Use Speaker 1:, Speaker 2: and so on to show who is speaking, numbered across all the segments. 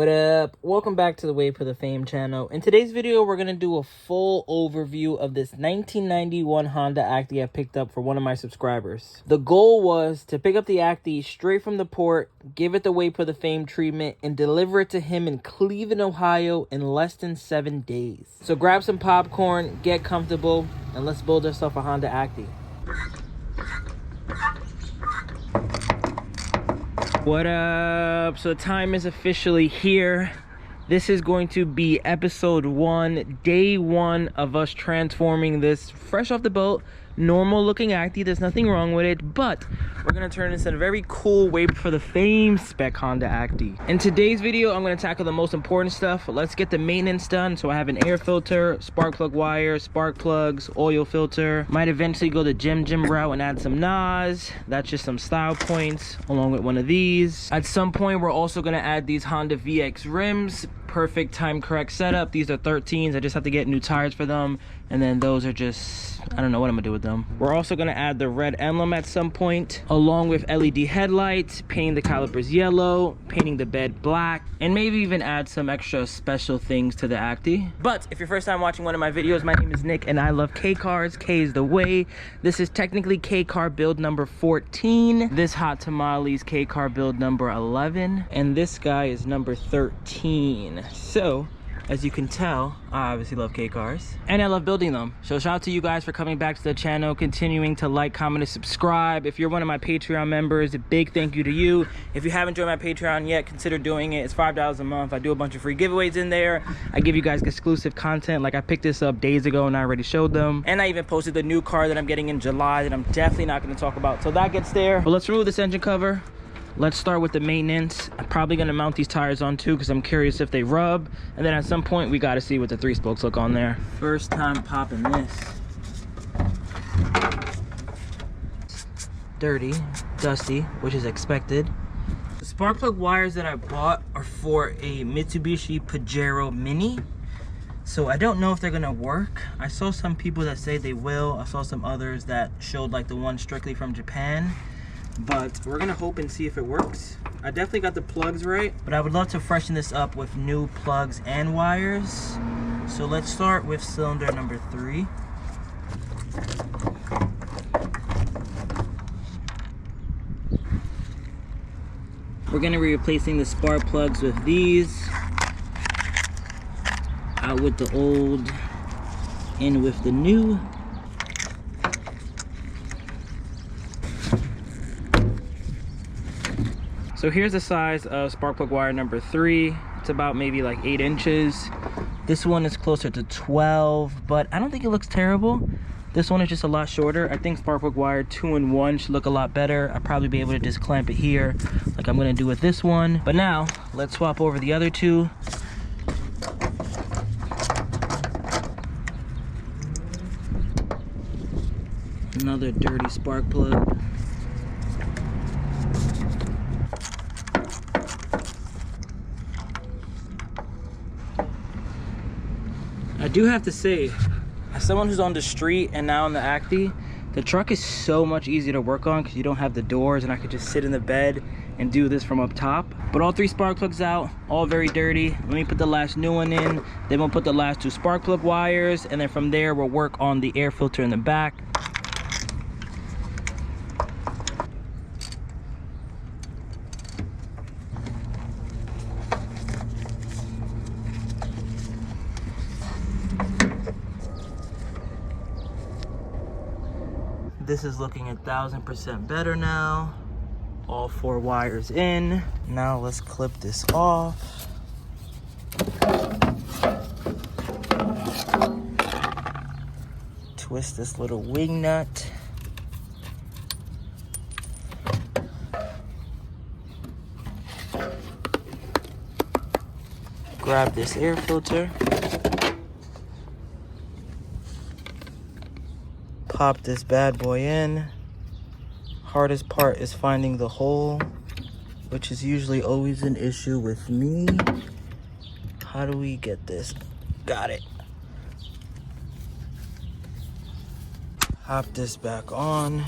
Speaker 1: What up? Welcome back to the Way for the Fame channel. In today's video, we're going to do a full overview of this 1991 Honda Acty I picked up for one of my subscribers. The goal was to pick up the Acty straight from the port, give it the Way for the Fame treatment, and deliver it to him in Cleveland, Ohio in less than 7 days. So grab some popcorn, get comfortable, and let's build ourselves a Honda Acty. What up? So time is officially here. This is going to be episode 1, day 1 of us transforming this fresh off the boat, normal looking Acty. There's nothing wrong with it, but we're gonna turn this into a very cool Way for the Fame spec Honda Acty. In today's video, I'm gonna tackle the most important stuff. Let's get the maintenance done. So I have an air filter, spark plug wire, spark plugs, oil filter. Might eventually go the gym route and add some NOS. That's just some style points along with one of these. At some point, we're also gonna add these Honda VX rims. Perfect time correct setup. These are 13s. I just have to get new tires for them, and then those are just, I don't know what I'm gonna do with them. We're also gonna add the red emblem at some point, along with LED headlights, painting the calipers yellow, painting the bed black, and maybe even add some extra special things to the Acty. But if you're first time watching one of my videos, my name is Nick and I love K cars. K is the way. This is technically K car build number 14. This hot tamale's K car build number 11, and this guy is number 13. So as you can tell, I obviously love K cars and I love building them. So shout out to you guys for coming back to the channel, continuing to like, comment, and subscribe. If you're one of my Patreon members, a big thank you to you. If you haven't joined my Patreon yet, consider doing it. It's $5 a month. I do a bunch of free giveaways in there. I give you guys exclusive content. Like I picked this up days ago and I already showed them. And I even posted the new car that I'm getting in July that I'm definitely not going to talk about till that gets there. But let's remove this engine cover. Let's start with the maintenance. I'm probably gonna mount these tires on too because I'm curious if they rub. And then at some point, we gotta see what the 3 spokes look on there. First time popping this. Dirty, dusty, which is expected. The spark plug wires that I bought are for a Mitsubishi Pajero Mini. So I don't know if they're gonna work. I saw some people that say they will. I saw some others that showed like the one strictly from Japan. But we're gonna hope and see if it works. I definitely got the plugs right, but I would love to freshen this up with new plugs and wires. So let's start with cylinder number 3. We're gonna be replacing the spark plugs with these. Out with the old, in with the new. So here's the size of spark plug wire number 3. It's about maybe like 8 inches. This one is closer to 12, but I don't think it looks terrible. This one is just a lot shorter. I think spark plug wire 2-in-1 should look a lot better. I'll probably be able to just clamp it here like I'm gonna do with this one. But now, let's swap over the other 2. Another dirty spark plug. I do have to say, as someone who's on the street and now in the Acty, the truck is so much easier to work on because you don't have the doors and I could just sit in the bed and do this from up top. But all 3 spark plugs out, all very dirty. Let me put the last new one in, then we'll put the last 2 spark plug wires, and then from there we'll work on the air filter in the back. This is looking 1000% better now. All 4 wires in. Now let's clip this off. Twist this little wing nut. Grab this air filter. Pop this bad boy in. Hardest part is finding the hole, which is usually always an issue with me. How do we get this? Got it. Hop this back on.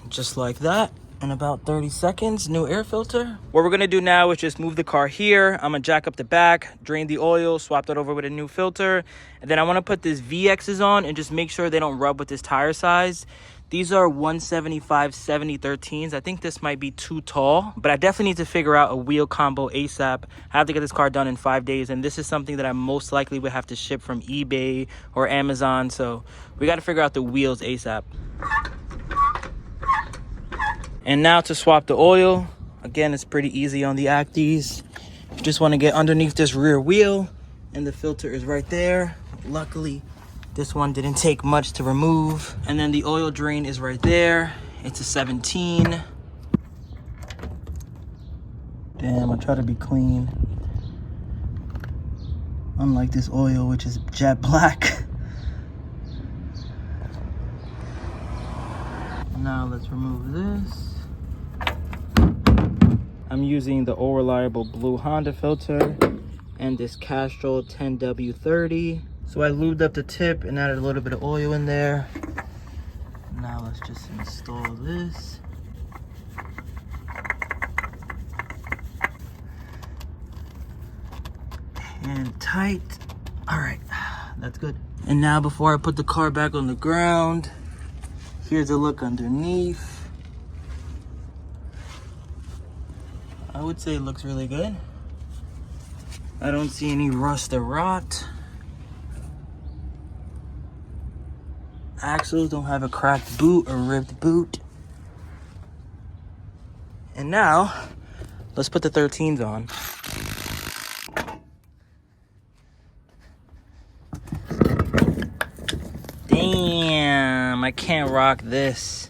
Speaker 1: Just like that, in about 30 seconds. New air filter. What we're gonna do now is just move the car here. I'm gonna jack up the back, drain the oil, swap that over with a new filter, and then I want to put this VXs on and just make sure they don't rub with this tire size. These are 175/70 13s. I think this might be too tall, but I definitely need to figure out a wheel combo ASAP. I have to get this car done in 5 days, and this is something that I most likely would have to ship from eBay or Amazon, so we got to figure out the wheels ASAP. And now to swap the oil. Again, it's pretty easy on the Acties. You just want to get underneath this rear wheel, and the filter is right there. Luckily, this one didn't take much to remove. And then the oil drain is right there. It's a 17. Damn, I try to be clean. Unlike this oil, which is jet black. Now let's remove this. I'm using the All Reliable blue Honda filter and this Castrol 10W30. So I lubed up the tip and added a little bit of oil in there. Now let's just install this. And tight. All right, that's good. And now before I put the car back on the ground, here's a look underneath. I would say it looks really good. I don't see any rust or rot. Axles don't have a cracked boot or ripped boot. And now, let's put the 13s on. Damn, I can't rock this.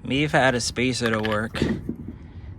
Speaker 1: Maybe if I had a spacer to work.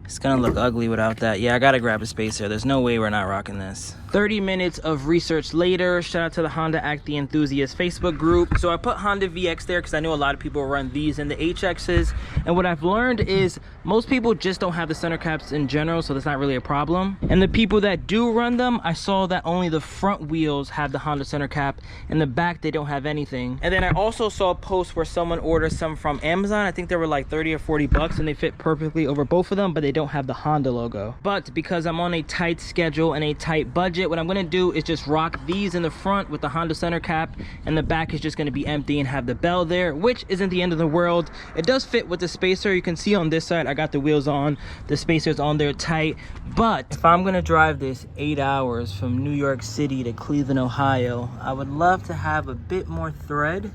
Speaker 1: It's gonna look ugly without that. Yeah, I gotta grab a spacer. There's no way we're not rocking this. 30 minutes of research later. Shout out to the Honda Acty enthusiast Facebook group. So I put Honda VX there because I know a lot of people run these and the HXs. And what I've learned is most people just don't have the center caps in general, so that's not really a problem. And the people that do run them, I saw that only the front wheels have the Honda center cap. In the back, they don't have anything. And then I also saw a post where someone ordered some from Amazon. I think they were like 30 or 40 bucks and they fit perfectly over both of them, but they don't have the Honda logo. But because I'm on a tight schedule and a tight budget, what I'm gonna do is just rock these in the front with the Honda center cap, and the back is just gonna be empty and have the bell there, which isn't the end of the world. It does fit with the spacer. You can see on this side, I got the wheels on, the spacer's on there tight. But if I'm gonna drive this 8 hours from New York City to Cleveland, Ohio, I would love to have a bit more thread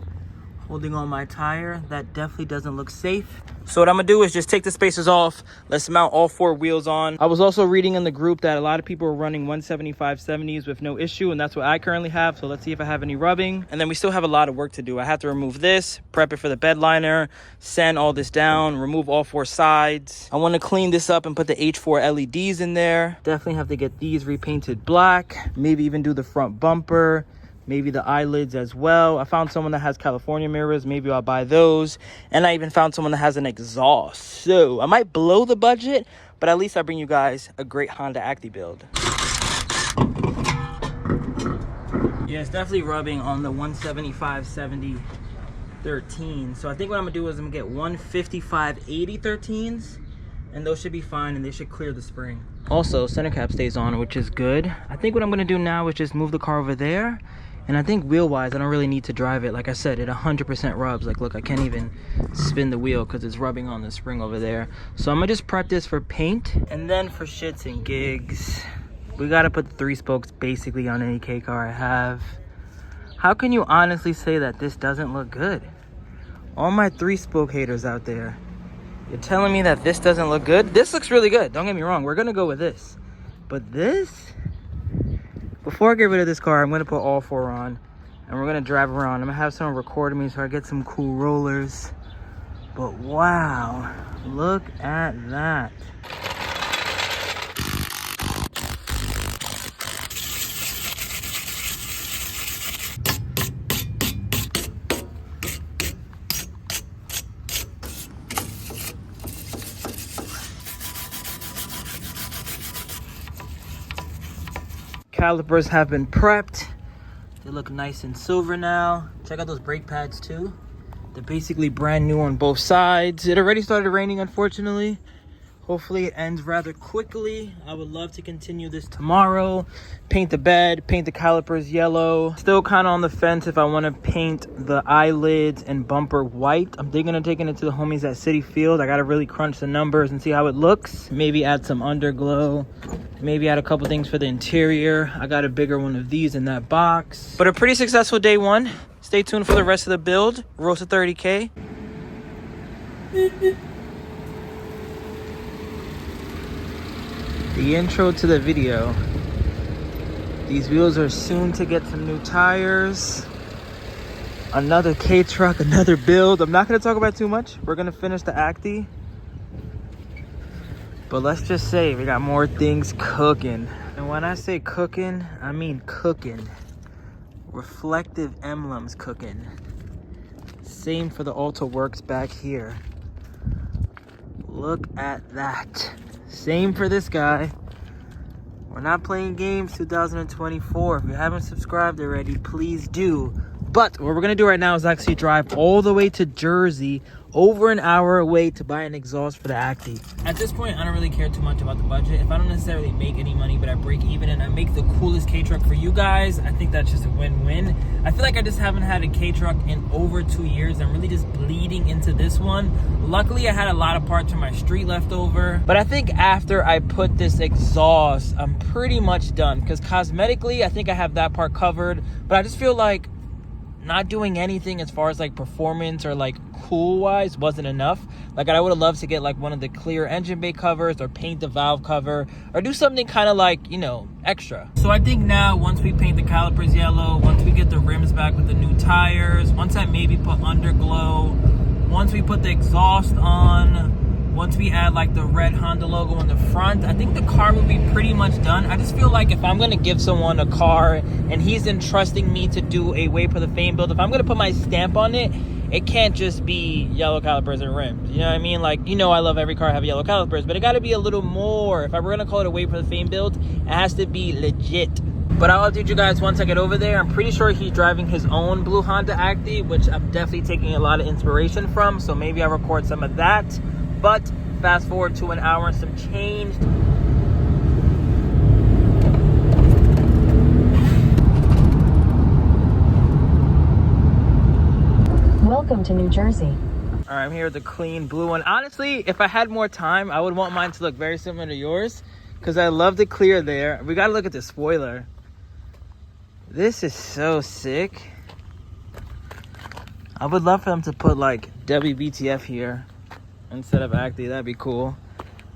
Speaker 1: holding on my tire. That definitely doesn't look safe. So what I'm gonna do is just take the spacers off. Let's mount all 4 wheels on. I was also reading in the group that a lot of people are running 175/70s with no issue, and that's what I currently have. So let's see if I have any rubbing. And then we still have a lot of work to do. I have to remove this, prep it for the bed liner, sand all this down, remove all 4 sides. I want to clean this up and put the H4 LEDs in there. Definitely have to get these repainted black, maybe even do the front bumper, maybe the eyelids as well. I found someone that has California mirrors. Maybe I'll buy those. And I even found someone that has an exhaust. So I might blow the budget, but at least I bring you guys a great Honda Acty build. Yeah, it's definitely rubbing on the 175/70 13. So I think what I'm gonna do is I'm gonna get 155/80 13s, and those should be fine, and they should clear the spring. Also, center cap stays on, which is good. I think what I'm gonna do now is just move the car over there. And I think wheel-wise, I don't really need to drive it. Like I said, it 100% rubs. Like, look, I can't even spin the wheel because it's rubbing on the spring over there. So I'm gonna just prep this for paint. And then for shits and gigs, we gotta put the 3 spokes basically on any K car I have. How can you honestly say that this doesn't look good? All my 3-spoke haters out there, you're telling me that this doesn't look good? This looks really good, don't get me wrong. We're gonna go with this. But this, before I get rid of this car, I'm gonna put all 4 on and we're gonna drive around. I'm gonna have someone record me so I get some cool rollers. But wow, look at that. Calipers have been prepped. They look nice and silver now. Check out those brake pads too. They're basically brand new on both sides. It already started raining, unfortunately. Hopefully it ends rather quickly. I would love to continue this tomorrow. Paint the bed, paint the calipers yellow. Still kind of on the fence if I want to paint the eyelids and bumper white. I'm thinking of taking it to the homies at City Field. I got to really crunch the numbers and see how it looks. Maybe add some underglow. Maybe add a couple things for the interior. I got a bigger one of these in that box. But a pretty successful day one. Stay tuned for the rest of the build. Road to 30K. The intro to the video. These wheels are soon to get some new tires. Another K truck, another build. I'm not going to talk about too much. We're going to finish the Acty. But let's just say we got more things cooking. And when I say cooking, I mean cooking. Reflective emblems cooking. Same for the Alta Works back here. Look at that. Same for this guy. We're not playing games 2024. If you haven't subscribed already, please do. But what we're gonna do right now is actually drive all the way to Jersey, over an hour away, to buy an exhaust for the Acty. At this point, I don't really care too much about the budget. If I don't necessarily make any money, but I break even and I make the coolest K-truck for you guys, I think that's just a win-win. I feel like I just haven't had a K-truck in over 2 years. I'm really just bleeding into this one. Luckily, I had a lot of parts from my street left over. But I think after I put this exhaust, I'm pretty much done. Because cosmetically, I think I have that part covered. But I just feel like not doing anything as far as like performance or like cool wise wasn't enough. Like I would have loved to get like one of the clear engine bay covers or paint the valve cover or do something kind of like, you know, extra. So I think now once we paint the calipers yellow, once we get the rims back with the new tires, once I maybe put underglow, once we put the exhaust on, once we add like the red Honda logo on the front, I think the car will be pretty much done. I just feel like if I'm gonna give someone a car and he's entrusting me to do a Way for the Fame build, if I'm gonna put my stamp on it, it can't just be yellow calipers and rims. You know what I mean? Like, you know, I love every car have yellow calipers, but it gotta be a little more. If I were gonna call it a Way for the Fame build, it has to be legit. But I'll update you guys once I get over there. I'm pretty sure he's driving his own blue Honda Acty, which I'm definitely taking a lot of inspiration from, so maybe I'll record some of that. But fast forward to an hour and some change.
Speaker 2: Welcome to New Jersey.
Speaker 1: All right, I'm here with the clean blue one. Honestly, if I had more time, I would want mine to look very similar to yours because I love the clear there. We got to look at the spoiler. This is so sick. I would love for them to put like WBTF here instead of Acty. That'd be cool.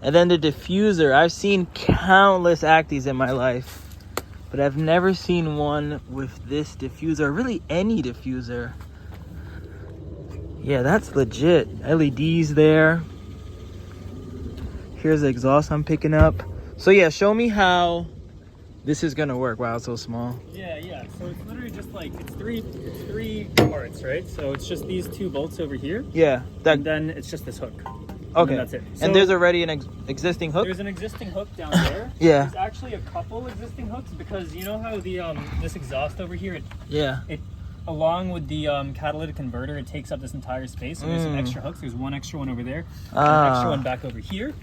Speaker 1: And then the diffuser. I've seen countless Actys in my life, but I've never seen one with this diffuser, really any diffuser. Yeah, that's legit. LEDs there. Here's the exhaust I'm picking up. So yeah, show me how this is gonna work. Wow, it's so small.
Speaker 3: Yeah. So it's literally just like it's three parts, right? So it's just these two bolts over here.
Speaker 1: Yeah.
Speaker 3: And then it's just this hook.
Speaker 1: Okay.
Speaker 3: And that's it. So
Speaker 1: and there's already an existing hook?
Speaker 3: There's an existing hook down there.
Speaker 1: Yeah.
Speaker 3: There's actually a couple existing hooks because you know how the this exhaust over here, it along with the catalytic converter, it takes up this entire space. So there's some extra hooks. There's one extra one over there, an extra one back over here.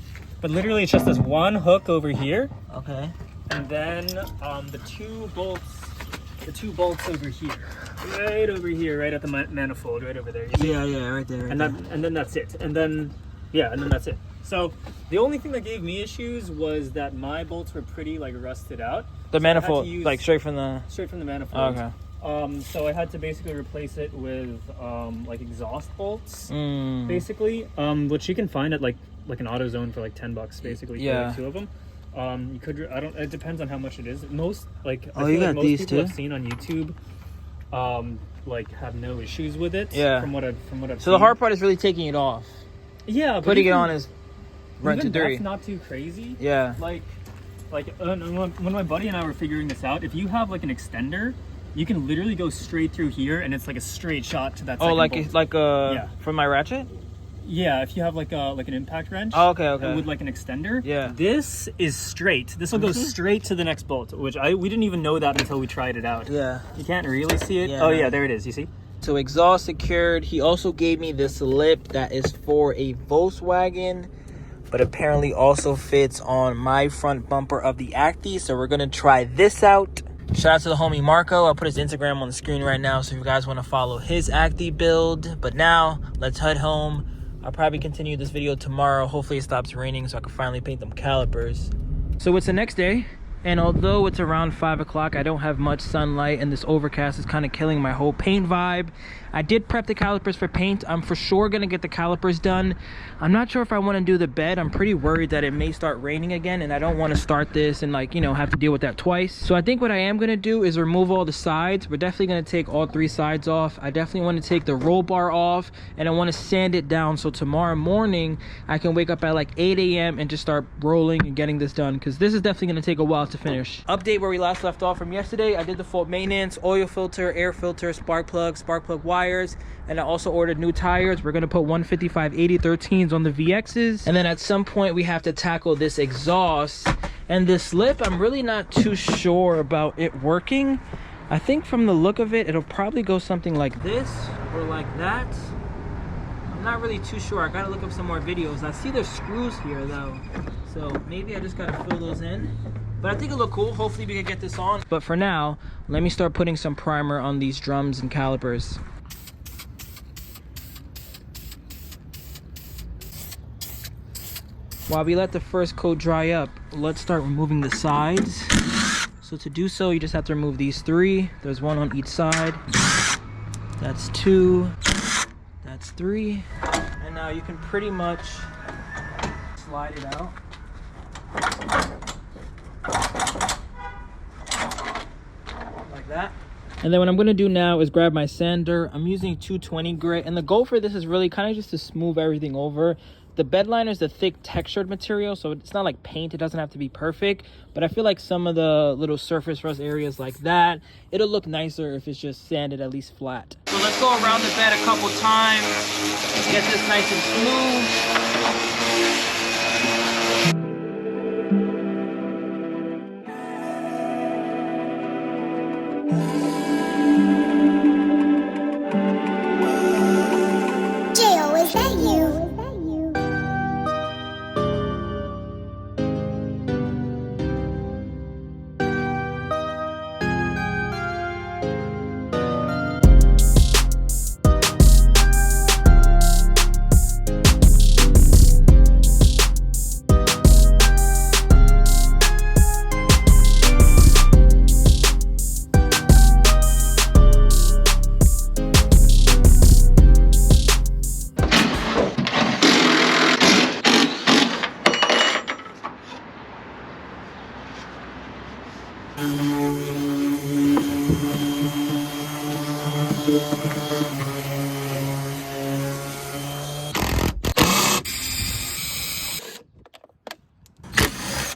Speaker 3: But literally, it's just this one hook over here.
Speaker 1: Okay.
Speaker 3: And then the two bolts over here, right at the manifold, right over there. You see?
Speaker 1: Yeah, right there.
Speaker 3: And then that's it. And then that's it. So the only thing that gave me issues was that my bolts were pretty like rusted out.
Speaker 1: The manifold, like straight from the
Speaker 3: manifold.
Speaker 1: Okay.
Speaker 3: So I had to basically replace it with like exhaust bolts, basically, which you can find at like an AutoZone for like $10 basically. For like two of them. You could, it depends on how much it is. Most like I feel like most people I've seen on YouTube like have no issues with it.
Speaker 1: Yeah.
Speaker 3: From what I've seen.
Speaker 1: So the hard part is really taking it off.
Speaker 3: Yeah, but
Speaker 1: putting it on is run to three.
Speaker 3: That's not too crazy.
Speaker 1: Yeah.
Speaker 3: Like when my buddy and I were figuring this out, if you have like an extender, you can literally go straight through here, and it's like a straight shot to that.
Speaker 1: Oh,
Speaker 3: second bolt.
Speaker 1: from my ratchet.
Speaker 3: Yeah, if you have like an impact wrench.
Speaker 1: Oh, okay.
Speaker 3: With like an extender.
Speaker 1: Yeah.
Speaker 3: This is straight. This will go straight to the next bolt, which we didn't even know that until we tried it out.
Speaker 1: Yeah.
Speaker 3: You can't really see it.
Speaker 1: Yeah,
Speaker 3: oh yeah, there it is. You see?
Speaker 1: So exhaust secured. He also gave me this lip that is for a Volkswagen, but apparently also fits on my front bumper of the Acty. So we're gonna try this out. Shout out to the homie Marco. I'll put his Instagram on the screen right now, so if you guys want to follow his Acty build. But now let's head home. I'll probably continue this video tomorrow. Hopefully it stops raining so I can finally paint them calipers. So it's the next day, and although it's around 5 o'clock, I don't have much sunlight, and this overcast is kind of killing my whole paint vibe. I did prep the calipers for paint. I'm for sure gonna get the calipers done. I'm not sure if I want to do the bed. I'm pretty worried that it may start raining again, and I don't want to start this and, like, you know, have to deal with that twice. So I think what I am gonna do is remove all the sides. We're definitely gonna take all 3 sides off. I definitely want to take the roll bar off, and I want to sand it down so tomorrow morning I can wake up at like 8 a.m. and just start rolling and getting this done, because this is definitely gonna take a while to finish. Update where we last left off from yesterday. I did the full maintenance: oil filter, air filter, spark plug wires, and I also ordered new tires. We're gonna put 155/80/13s on the VXs, and then at some point we have to tackle this exhaust and this lip. I'm really not too sure about it working. I think from the look of it, it'll probably go something like this or like that. I'm not really too sure. I gotta look up some more videos. I see there's screws here though, so maybe I just gotta fill those in. But I think it'll look cool. Hopefully we can get this on. But for now, let me start putting some primer on these drums and calipers. While we let the first coat dry up, let's start removing the sides. So to do so, you just have to remove these 3. There's 1 on each side. That's 2. That's 3. And now you can pretty much slide it out. Like that. And then what I'm going to do now is grab my sander. I'm using 220 grit, and the goal for this is really kind of just to smooth everything over. The bed liner is the thick textured material, so it's not like paint. It doesn't have to be perfect, but I feel like some of the little surface rust areas like that, it'll look nicer if it's just sanded at least flat. So let's go around the bed a couple times, get this nice and smooth.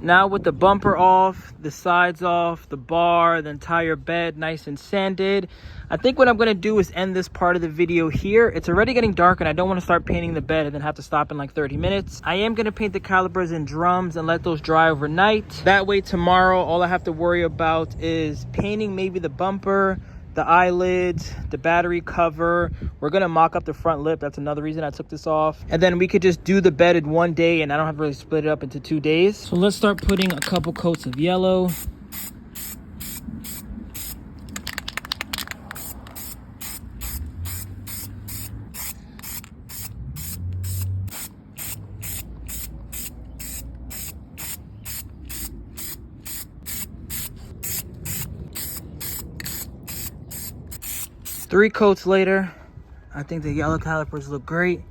Speaker 1: Now with the bumper off, the sides off, the bar, the entire bed nice and sanded, I think what I'm going to do is end this part of the video here. It's already getting dark and I don't want to start painting the bed and then have to stop in like 30 minutes. I am going to paint the calipers and drums and let those dry overnight. That way tomorrow all I have to worry about is painting maybe the bumper, the eyelids, the battery cover. We're gonna mock up the front lip. That's another reason I took this off. And then we could just do the bed in one day and I don't have to really split it up into 2 days. So let's start putting a couple coats of yellow. Three coats later, I think the yellow calipers look great.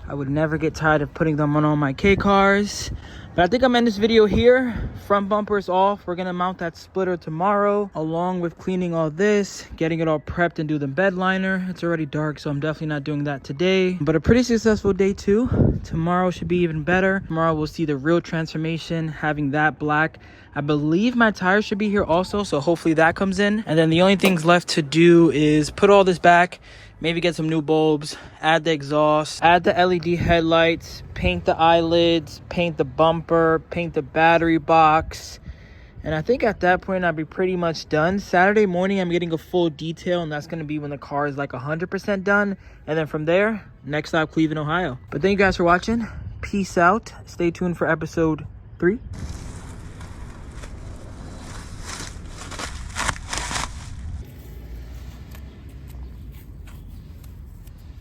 Speaker 1: I would never get tired of putting them on all my K cars. But I think I'm ending this video here. Front bumper's off. We're gonna mount that splitter tomorrow, along with cleaning all this, getting it all prepped and do the bed liner. It's already dark, so I'm definitely not doing that today. But a pretty successful day too. Tomorrow should be even better. Tomorrow we'll see the real transformation, having that black. I believe my tires should be here also, so hopefully that comes in. And then the only things left to do is put all this back, maybe get some new bulbs, add the exhaust, add the LED headlights, paint the eyelids, paint the bumper, paint the battery box, And I think at that point, I'll be pretty much done. Saturday morning, I'm getting a full detail, and that's going to be when the car is like 100% done. And then from there, next stop, Cleveland, Ohio. But thank you guys for watching. Peace out. Stay tuned for episode 3.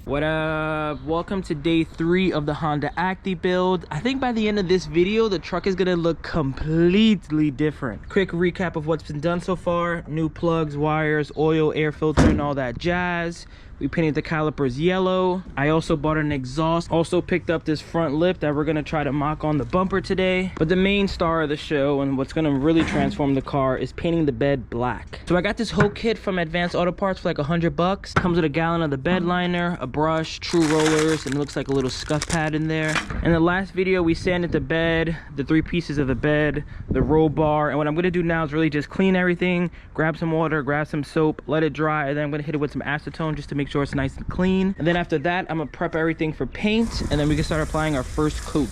Speaker 1: What up? Welcome to day 3 of the Honda Acty build. I think by the end of this video, the truck is gonna look completely different. Quick recap of what's been done so far. New plugs, wires, oil, air filter, and all that jazz. We painted the calipers yellow. I also bought an exhaust. Also picked up this front lip that we're gonna try to mock on the bumper today. But the main star of the show and what's gonna really transform the car is painting the bed black. So I got this whole kit from Advanced Auto Parts for like $100. Comes with a gallon of the bed liner, a brush, true rollers, and it looks like a little scuff pad in there. In the last video, we sanded the bed, the 3 pieces of the bed, the roll bar, and what I'm gonna do now is really just clean everything, grab some water, grab some soap, let it dry, and then I'm gonna hit it with some acetone just to make sure it's nice and clean. And then after that, I'm gonna prep everything for paint, and then we can start applying our first coat.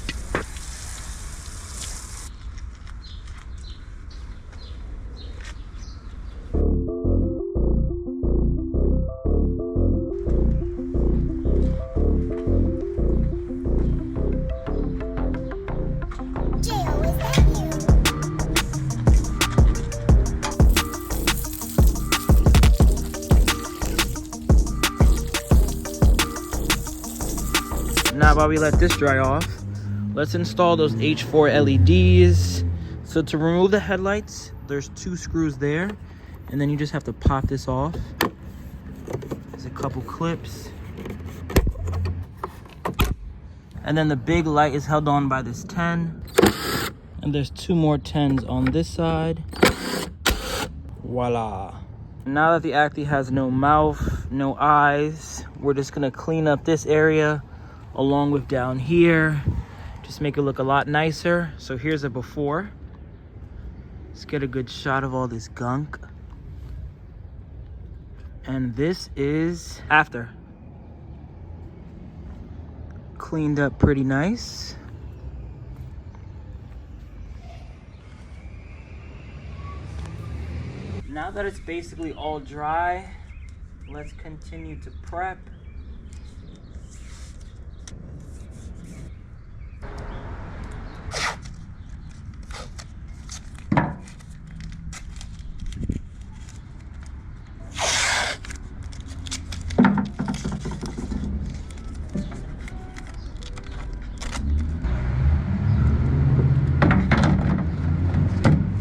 Speaker 1: Now while we let this dry off, let's install those H4 LEDs. So to remove the headlights, there's 2 screws there, and then you just have to pop this off. There's a couple clips. And then the big light is held on by this 10. And there's 2 more 10s on this side. Voila. Now that the Acty has no mouth, no eyes, we're just gonna clean up this area along with down here, just make it look a lot nicer. So here's a before. Let's get a good shot of all this gunk. And this is after. Cleaned up pretty nice. Now that it's basically all dry, let's continue to prep.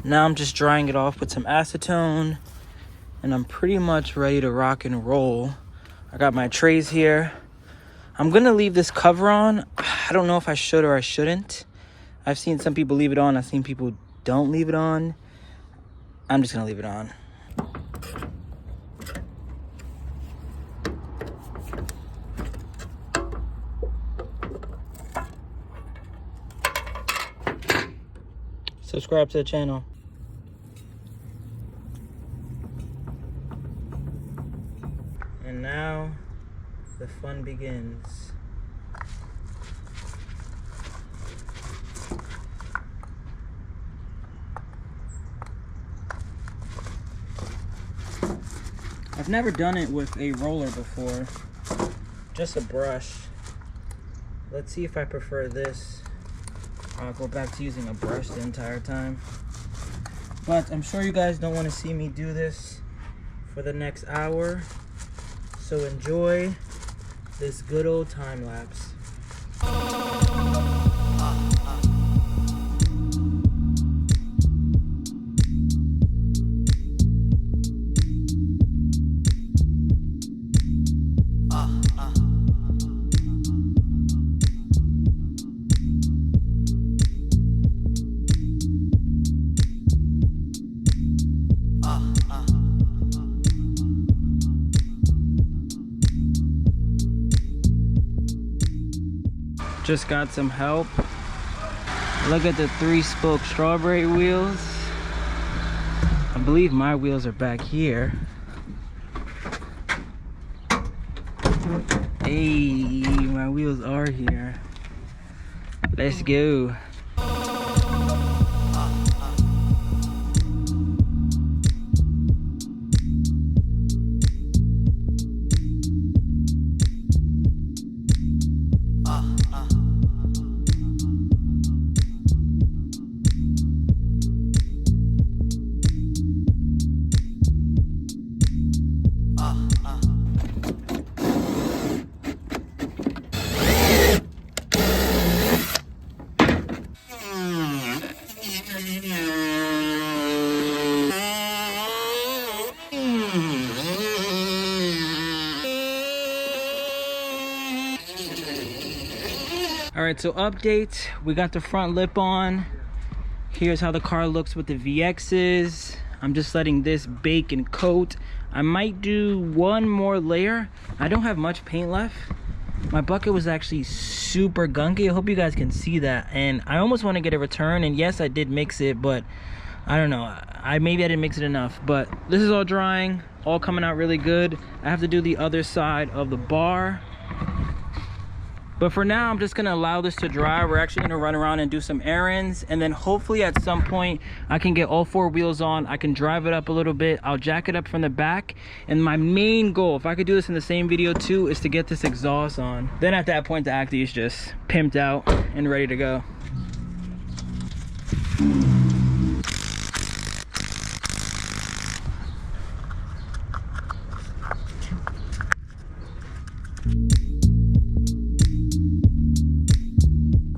Speaker 1: Now I'm just drying it off with some acetone, and I'm pretty much ready to rock and roll. I got my trays here. I'm gonna leave this cover on. I don't know if I should or I shouldn't. I've seen some people leave it on. I've seen people don't leave it on. I'm just gonna leave it on. Subscribe to the channel. And now the fun begins. I've never done it with a roller before, just a brush. Let's see if I prefer this. I'll go back to using a brush the entire time. But I'm sure you guys don't want to see me do this for the next hour. So enjoy this good old time lapse. Just got some help. Look at the 3-spoke strawberry wheels. I believe my wheels are back here. Hey, my wheels are here. Let's go. right, so update. We got the front lip on. Here's how the car looks with the VXs. I'm just letting this bake and coat. I might do one more layer. I don't have much paint left. My bucket was actually super gunky. I hope you guys can see that. And I almost want to get a return. And yes, I did mix it, but I don't know. Maybe I didn't mix it enough. But this is all drying, all coming out really good. I have to do the other side of the bar. But for now, I'm just gonna allow this to dry. We're actually gonna run around and do some errands. And then hopefully at some point, I can get all 4 wheels on. I can drive it up a little bit. I'll jack it up from the back. And my main goal, if I could do this in the same video too, is to get this exhaust on. Then at that point, the Acty is just pimped out and ready to go.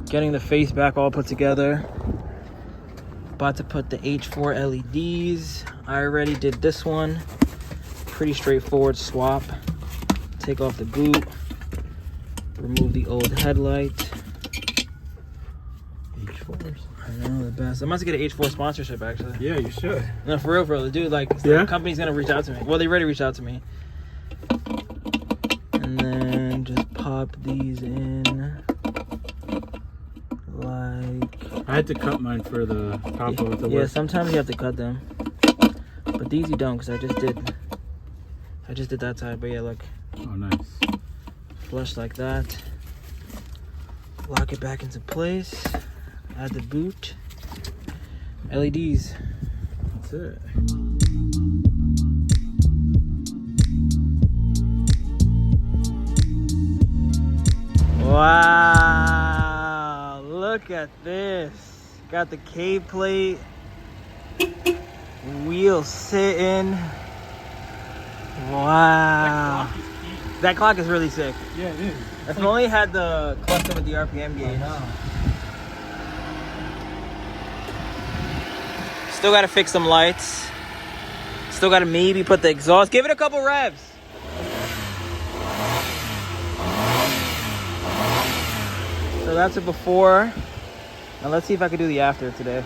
Speaker 1: Getting the face back all put together. About to put the H4 LEDs. I already did this one. Pretty straightforward swap. Take off the boot. Remove the old headlight.
Speaker 3: H4s.
Speaker 1: I know, the best. I must get an H4 sponsorship actually.
Speaker 3: Yeah, you should.
Speaker 1: No, for real, dude. Like,
Speaker 3: yeah?
Speaker 1: The company's gonna reach out to me. Well, they already reached out to me. And then just pop these in.
Speaker 3: I had to cut mine for the combo to work.
Speaker 1: Yeah, sometimes you have to cut them, but these you don't, because I just did that side. But yeah, look.
Speaker 3: Oh, nice.
Speaker 1: Flush like that. Lock it back into place. Add the boot. LEDs.
Speaker 3: That's it.
Speaker 1: Wow, look at this. Got the K plate, wheels sitting. Wow. That clock is really sick.
Speaker 3: Yeah, it is.
Speaker 1: If I only had the cluster with the RPM gauge. Still gotta fix some lights. Still gotta maybe put the exhaust. Give it a couple revs. So that's it before. Now let's see if I can do the after today.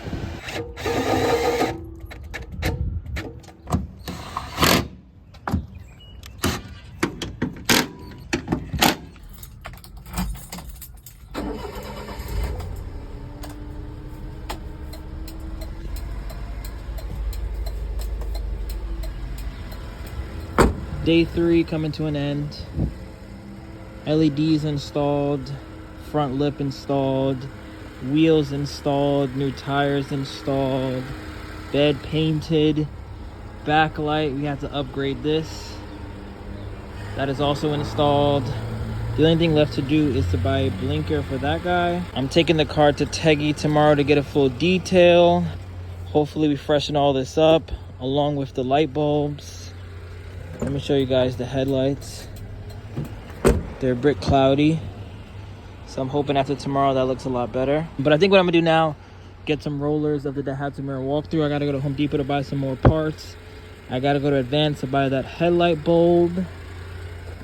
Speaker 1: Day 3 coming to an end. LEDs installed. Front lip installed, wheels installed, new tires installed, bed painted, backlight, we have to upgrade this. That is also installed. The only thing left to do is to buy a blinker for that guy. I'm taking the car to Teggy tomorrow to get a full detail. Hopefully we freshen all this up along with the light bulbs. Let me show you guys the headlights. They're a bit cloudy. So I'm hoping after tomorrow that looks a lot better. But I think what I'm gonna do now, get some rollers of the Daihatsu Mirror walkthrough. I gotta go to Home Depot to buy some more parts. I gotta go to Advance to buy that headlight bulb.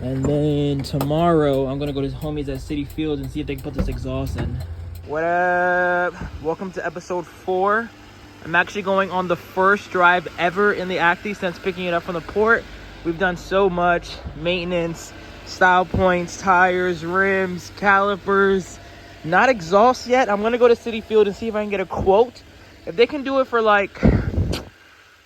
Speaker 1: And then tomorrow, I'm gonna go to homies at City Field and see if they can put this exhaust in. What up? Welcome to episode 4. I'm actually going on the first drive ever in the Acty since picking it up from the port. We've done so much maintenance, style points, tires, rims, calipers. Not exhaust yet. I'm gonna go to City Field and see if I can get a quote. If they can do it for like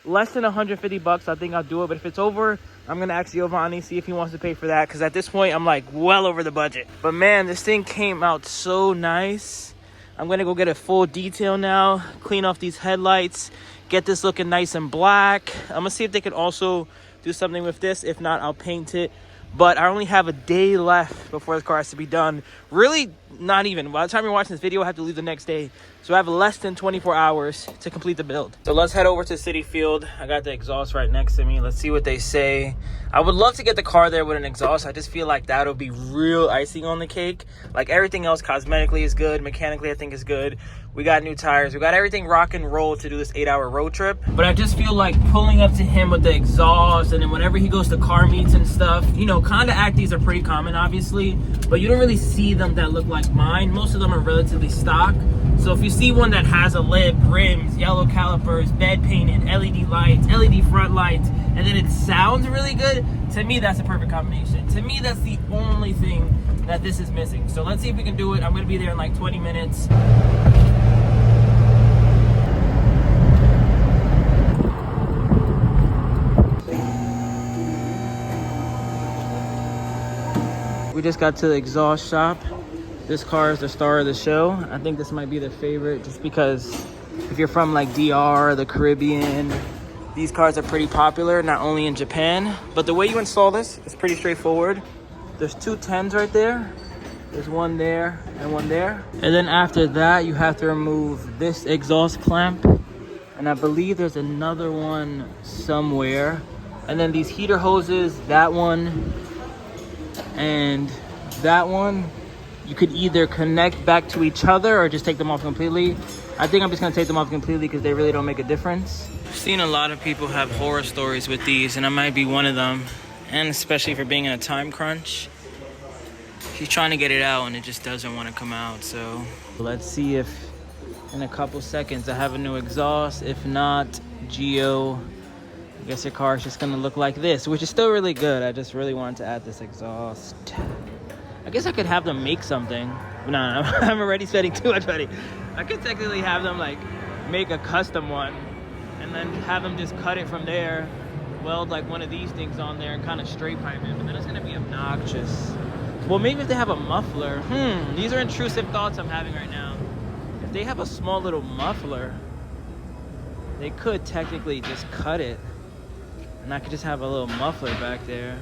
Speaker 1: less than 150 bucks, I think I'll do it. But if it's over, I'm gonna ask Giovanni, see if he wants to pay for that, because at this point I'm like well over the budget. But man, this thing came out so nice. I'm gonna go get a full detail now, clean off these headlights, get this looking nice and black. I'm gonna see if they can also do something with this. If not, I'll paint it. But I only have a day left before this car has to be done. Really, not even. By the time you're watching this video, I have to leave the next day. So I have less than 24 hours to complete the build. So let's head over to City Field. I got the exhaust right next to me. Let's see what they say. I would love to get the car there with an exhaust. I just feel like that'll be real icing on the cake. Like everything else cosmetically is good. Mechanically, I think is good. We got new tires. We got everything rock and roll to do this 8-hour road trip. But I just feel like pulling up to him with the exhaust, and then whenever he goes to car meets and stuff, you know, Honda Acties are pretty common, obviously, but you don't really see them that look like mine. Most of them are relatively stock. So if you see one that has a lip, rims, yellow calipers, bed painted, LED lights, LED front lights, and then it sounds really good, to me, that's a perfect combination. To me, that's the only thing that this is missing. So let's see if we can do it. I'm gonna be there in like 20 minutes. We just got to the exhaust shop. This car is the star of the show. I think this might be their favorite just because if you're from like DR, the Caribbean, these cars are pretty popular, not only in Japan, but the way you install this is pretty straightforward. There's 2 10s right there. There's one there and one there. And then after that, you have to remove this exhaust clamp. And I believe there's another one somewhere. And then these heater hoses, that one and that one, you could either connect back to each other or just take them off completely. I think I'm just gonna take them off completely because they really don't make a difference. I've seen a lot of people have horror stories with these, and I might be one of them. And especially for being in a time crunch. She's trying to get it out and it just doesn't want to come out. So let's see if in a couple seconds I have a new exhaust. If not, Geo, I guess your car is just gonna look like this, which is still really good. I just really wanted to add this exhaust. I guess I could have them make something. No, I'm already spending too much money. I could technically have them like make a custom one and then have them just cut it from there, weld like one of these things on there and kind of straight pipe it, but then it's gonna be obnoxious. Well, maybe if they have a muffler. These are intrusive thoughts I'm having right now. If they have a small little muffler, they could technically just cut it and I could just have a little muffler back there.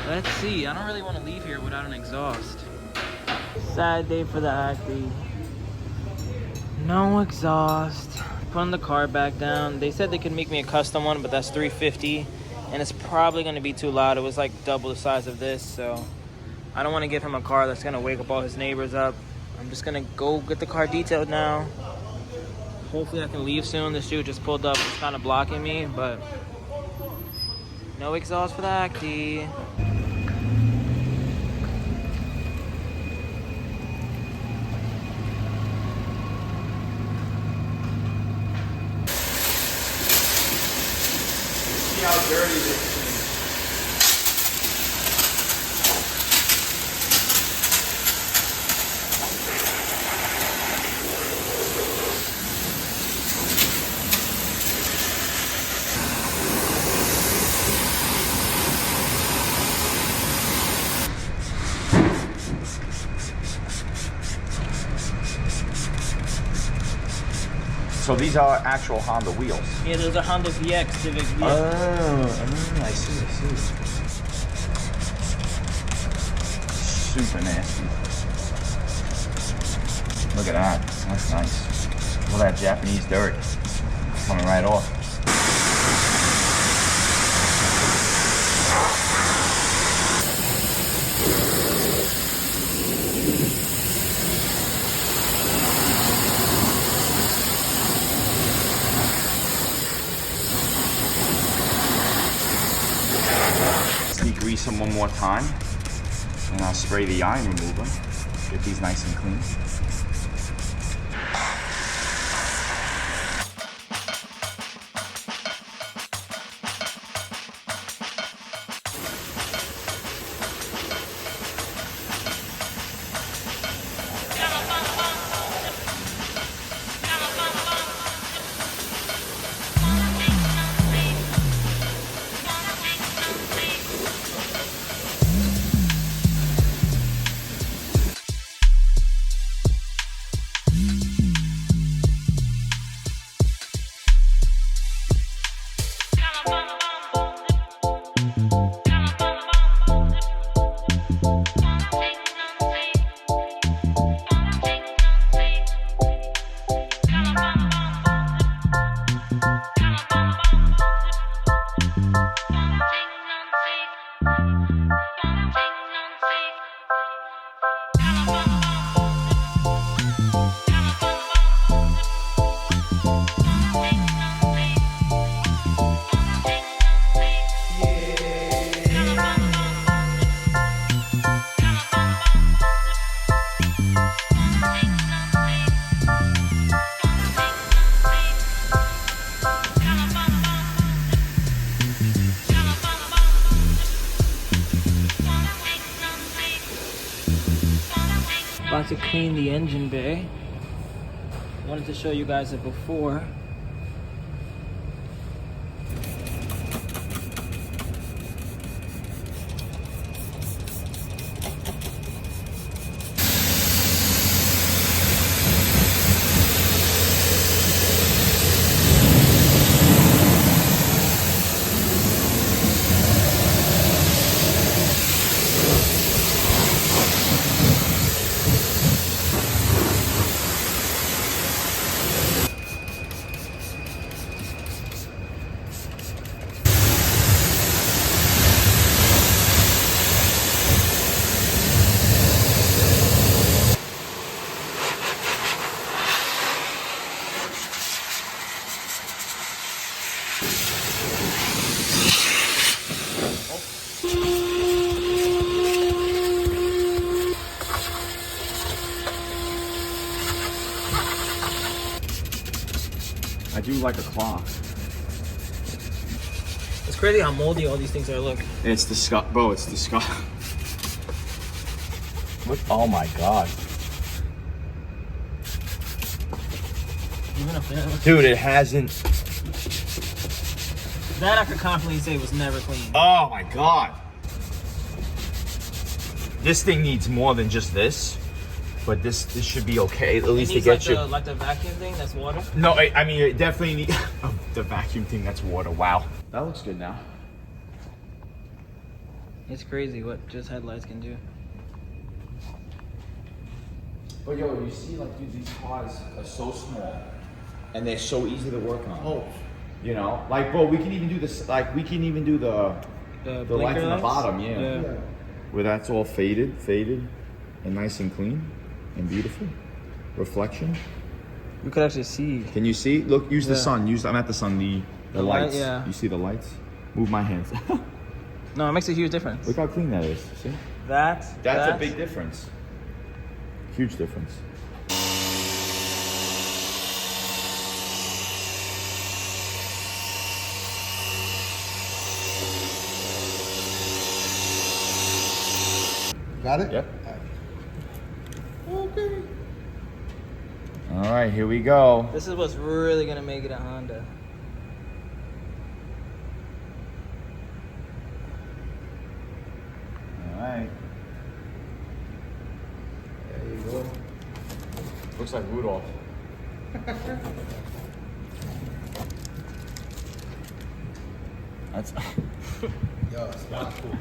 Speaker 1: Let's see. I don't really want to leave here without an exhaust. Sad day for the Acty. No exhaust. Putting the car back down. They said they could make me a custom one, but that's $350, and it's probably going to be too loud. It was like double the size of this, so I don't want to give him a car that's going to wake up all his neighbors up. I'm just going to go get the car detailed now. Hopefully I can leave soon. This dude just pulled up. It's kind of blocking me, but no exhaust for the Acty. See how dirty this is.
Speaker 4: So these are actual Honda wheels.
Speaker 1: Yeah, those are Honda VX Civic.
Speaker 4: I see. Super nasty. Look at that. That's nice. All that Japanese dirt coming right off. Degrease them one more time, and I'll spray the iron remover. Get these nice and clean.
Speaker 1: to clean the engine bay. Wanted to show you guys it before.
Speaker 4: I do like a clock.
Speaker 1: It's crazy how moldy all these things are. Look.
Speaker 4: It's disgusting, bro. It's disgusting. Look, oh my god.
Speaker 1: Even up there. Look.
Speaker 4: Dude, it hasn't.
Speaker 1: That I could confidently say was never clean.
Speaker 4: Oh my god. This thing needs more than just this. But this should be okay, at least to get you.
Speaker 1: Like the vacuum thing that's water?
Speaker 4: No, I mean, it definitely needs. Oh, the vacuum thing that's water, wow. That looks good now.
Speaker 1: It's crazy what just headlights can do.
Speaker 4: But yo, you see, like, dude, these cars are so small. And they're so easy to work on. Oh. You know? Like, bro, we can even do this, like, we can even do the lights on the bottom, yeah. Where that's all faded, and nice and clean. And beautiful reflection.
Speaker 1: You could actually see.
Speaker 4: Can you see? Look, use the sun. I'm at the sun. The lights.
Speaker 1: Yeah.
Speaker 4: You see the lights? Move my hands.
Speaker 1: No, it makes a huge difference.
Speaker 4: Look how clean that is. See?
Speaker 1: That's
Speaker 4: a big difference. Huge difference.
Speaker 5: Got it?
Speaker 4: Yep. Okay. All right, here we go.
Speaker 1: This is what's really gonna make it a Honda.
Speaker 4: All right.
Speaker 5: There you go.
Speaker 4: Looks like Rudolph. That's.
Speaker 5: Yo, it's not cool.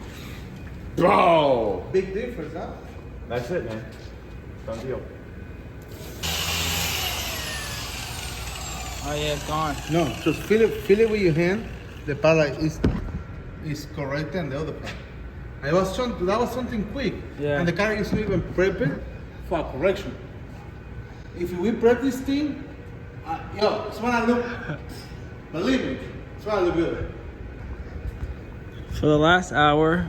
Speaker 4: Bro!
Speaker 5: Big difference, huh?
Speaker 4: That's it, man. Done deal.
Speaker 1: Oh yeah, it's gone.
Speaker 5: No, just feel it with your hand. The part is correct and the other part. That was something quick.
Speaker 1: Yeah.
Speaker 5: And the car is not even prepped for correction. If we prep this thing, it's gonna look, believe me, it's gonna look good.
Speaker 1: For the last hour,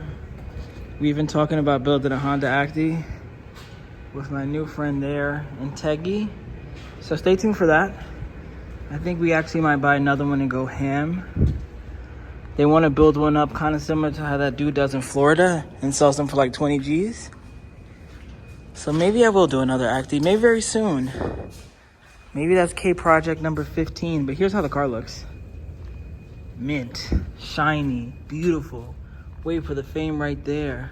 Speaker 1: we've been talking about building a Honda Acty with my new friend there in Teggy. So stay tuned for that. I think we actually might buy another one and go ham. They want to build one up kind of similar to how that dude does in Florida and sells them for like 20 G's. So maybe I will do another Acty, maybe very soon. Maybe that's K project number 15, but here's how the car looks. Mint, shiny, beautiful. Wait for the fame right there.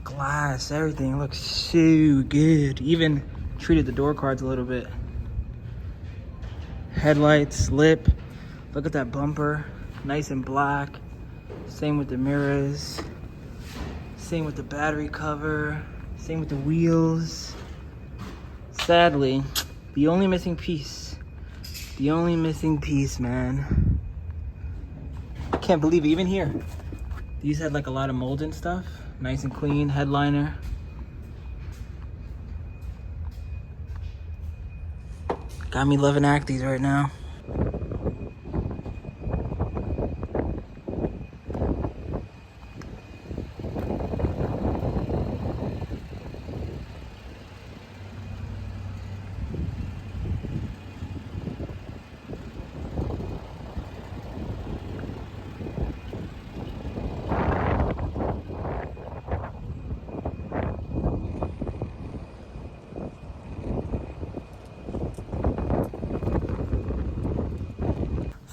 Speaker 1: Glass, everything looks so good. Even treated the door cards a little bit. Headlights, lip. Look at that bumper, nice and black. Same with the mirrors. Same with the battery cover. Same with the wheels. Sadly, the only missing piece, man. I can't believe it, even here. These had like a lot of mold and stuff. Nice and clean, headliner. Got me loving Acties right now.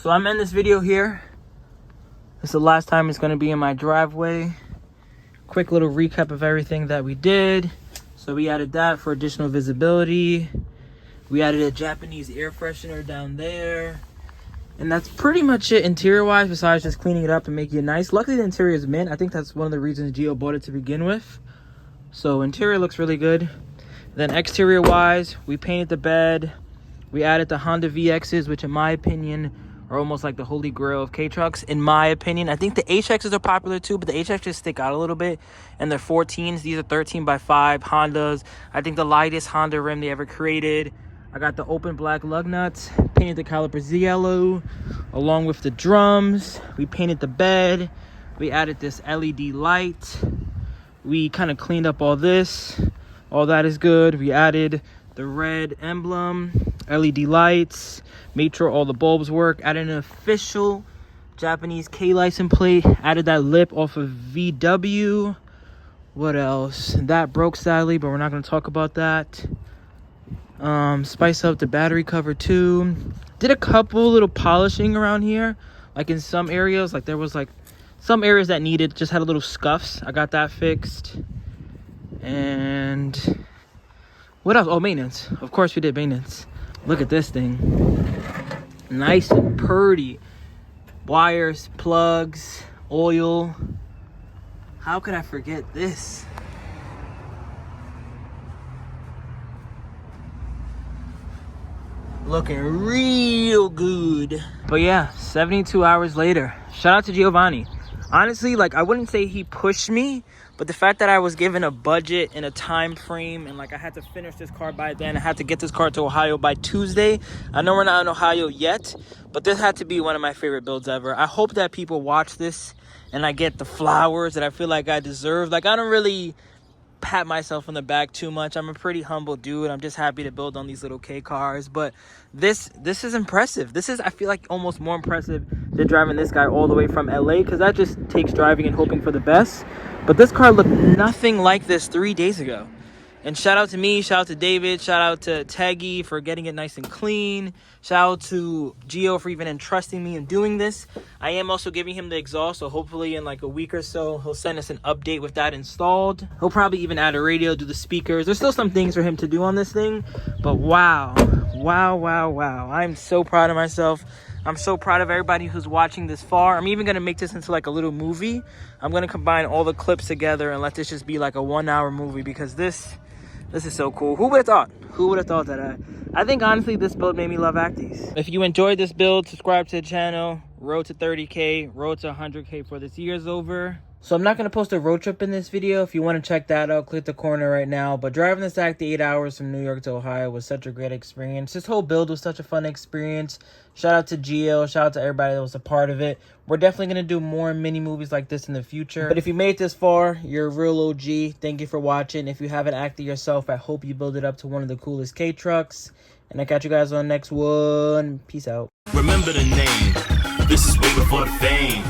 Speaker 1: So I'm ending this video here. This is the last time it's gonna be in my driveway. Quick little recap of everything that we did. So we added that for additional visibility. We added a Japanese air freshener down there. And that's pretty much it interior wise, besides just cleaning it up and making it nice. Luckily the interior is mint. I think that's one of the reasons Gio bought it to begin with. So interior looks really good. Then exterior wise, we painted the bed. We added the Honda VXs, which in my opinion are almost like the holy grail of K-Trucks. In my opinion, I think the HXs are popular too, but the HXs stick out a little bit. And they're 14s. These are 13x5 Hondas. I think the lightest Honda rim they ever created. I got the open black lug nuts, painted the calipers yellow, along with the drums. We painted the bed. We added this LED light. We kind of cleaned up all this. All that is good. We added the red emblem, LED lights, made sure all the bulbs work, added an official Japanese K license plate, added that lip off of VW. What else? That broke sadly, but we're not going to talk about that. Spice up the battery cover too. Did a couple little polishing around here, like in some areas, like there was like some areas that needed, just had a little scuffs. I got that fixed. And what else? Oh, maintenance. Of course we did maintenance. Look at this thing. Nice and purty. Wires, plugs, oil. How could I forget this? Looking real good. But yeah, 72 hours later. Shout out to Giovanni. Honestly, like, I wouldn't say he pushed me, but the fact that I was given a budget and a time frame, and like I had to finish this car by then, I had to get this car to Ohio by Tuesday. I know we're not in Ohio yet, but this had to be one of my favorite builds ever. I hope that people watch this and I get the flowers that I feel like I deserve. Like, I don't really pat myself on the back too much. I'm a pretty humble dude. I'm just happy to build on these little K cars, but this is impressive. This is, I feel like, almost more impressive than driving this guy all the way from LA, because that just takes driving and hoping for the best. But this car looked nothing like this 3 days ago. And shout out to me, shout out to David, shout out to Taggy for getting it nice and clean. Shout out to Gio for even entrusting me in doing this. I am also giving him the exhaust, so hopefully in like a week or so, he'll send us an update with that installed. He'll probably even add a radio, do the speakers. There's still some things for him to do on this thing, but wow. I'm so proud of myself. I'm so proud of everybody who's watching this far. I'm even gonna make this into like a little movie. I'm gonna combine all the clips together and let this just be like a 1 hour movie, because this is so cool. Who would have thought? Who would have thought that? I think honestly this build made me love Acties. If you enjoyed this build, subscribe to the channel. Road to 30K, road to 100K for this year's over. So I'm not going to post a road trip in this video. If you want to check that out, click the corner right now. But driving this Acty 8 hours from New York to Ohio was such a great experience. This whole build was such a fun experience. Shout out to Gio. Shout out to everybody that was a part of it. We're definitely going to do more mini movies like this in the future. But if you made it this far, you're a real OG. Thank you for watching. If you have an Acty yourself, I hope you build it up to one of the coolest K-Trucks. And I'll catch you guys on the next one. Peace out.
Speaker 6: Remember the name. This is way before the fame.